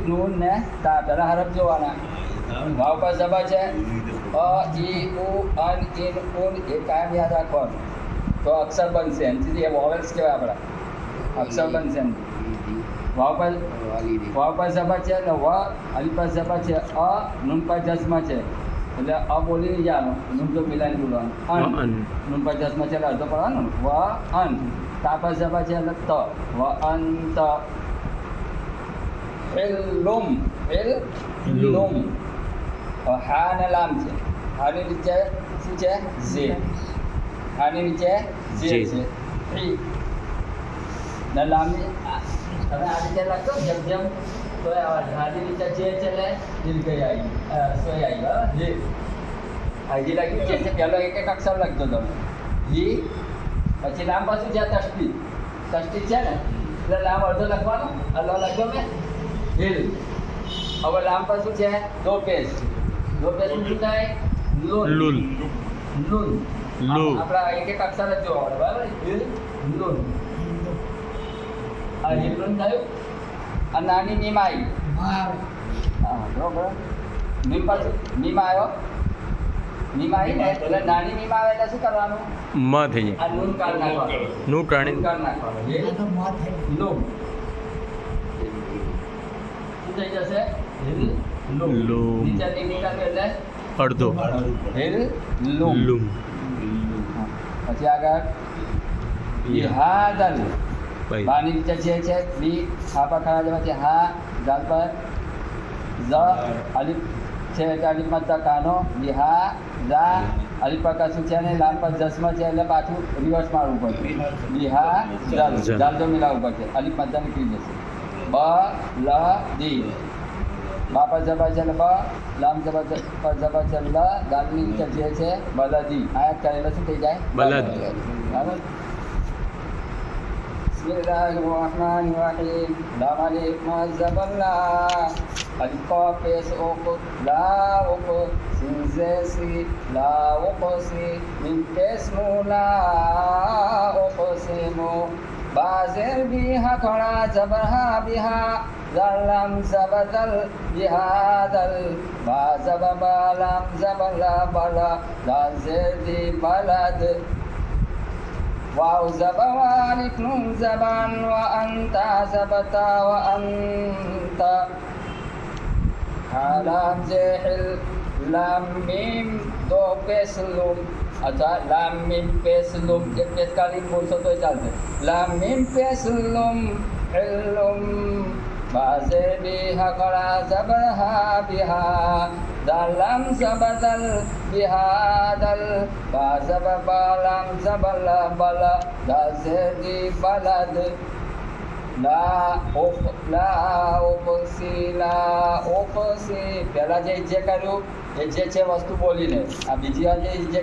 Noon ને તા પહેલા હરફ જોવાના. વાવ પર જબા છે અ ઈ ઉ અન ઇન ઉન એ કાયમ યાદ રાખવાનું તો અક્ષર બનશે. એનાથી એ વોવેલ્સ કહેવાય આપણા અક્ષર બનશે. વાવ પર જબા છે ને વ અલી પર જબા છે અ નૂન પર જસ્મા છે એટલે અ બોલી નહીં જવાનું. નૂન તો મિલાઈને બોલવાનું. અન નૂન પર જસ્મા છે એટલે અડધો પડવાનું. વ અન તા પર જબા છે એટલે ત વ અંત. લુમ લુમ હા ને લામ છે. હાની નીચે શું છે ઝે. હાની નીચે ઝે છે ને લામની તમે આ રીતે લખો જેમ જેમ તો હાની નીચે જે છે ને દિલ ગઈ આવી સોય આવી બરાબર. જી હજી લખ્યું છે પહેલો એક એક અક્ષર લખજો તમે. જી પછી લામ પાછું છે તસ્તી છે ને એટલે લામ અડધો લખવાનો અલ્લો લખજો મેં હિલ. હવે લામ પર શું છે દો પેજ શું થાય લુલ લુલ આપણા એક એક અક્ષર જ જોવા પડે બરાબર. હિલ લુલ આ હિલ થયું. આ નાની મીમ આવી હા બરોબર. મીમ પાછું મીમ આવ્યો. મીમ આવી ને એટલે નાની મીમ આવે એટલે શું કરવાનું મ થઈ જાય. આ નૂન કાઢ નાખવાનું. નું કાઢી નાખવાનું લુમ થઈ જશે લુમ. નીચે નીકળે એટલે અડધો હિલ લુમ. લુમ. પછી આગળ બિહાદલ બાની નીચે છે બી હા પર ખરા જવાથી હા દાલ પર ઝ અલીફ છે એટલે અલીફમાં ત કાનો બિહા ઝા અલીફ પર કશું છે ને લામ પર જસ્મ છે એટલે પાછું રિવર્સ મારવું પડશે. બિહા જલ જાલ તો મિલાવવું પડશે. અલીફ મધ્ય નીકળી જશે. બ લ દી બા પર જબા છે બ લામ જબા પર જબા છે લ દાલની નીચે જે છે બલદી આયાત કરેલો શું થઈ જાય બલદ. બરાબર. બિસ્મિલ્લાહિર્રહમાનિર્રહીમ લામ અલીફ માં જબર લા અલીફ ક પેશ ઓક લા ઓક સિન ઝે સી લા ઓક સી મિન પેશ મુ લા ઓક સે મુ બાઝેર બિહા ખડા જબર હા બિહા lam zabadal bihadal ba zababa lam zabala bala la zedi balad waw zabawa alif nun zaban wa anta zabata wa anta lam zehil lam mim do peslum अच्छा लाम meme पेसलुम एक pace काली बोल सकते हो चलते लाम मीम पेसलुम हिलुम बाज़े बिहा करा ज़बहा बिहा दालम ज़बदल बिहादल बाज़ब बालम ज़बला बला दाज़ेदी बलद ला ઓપસી પહેલાં જે કર્યું એ જે છે વસ્તુ બોલીને આ બીજી વાર જે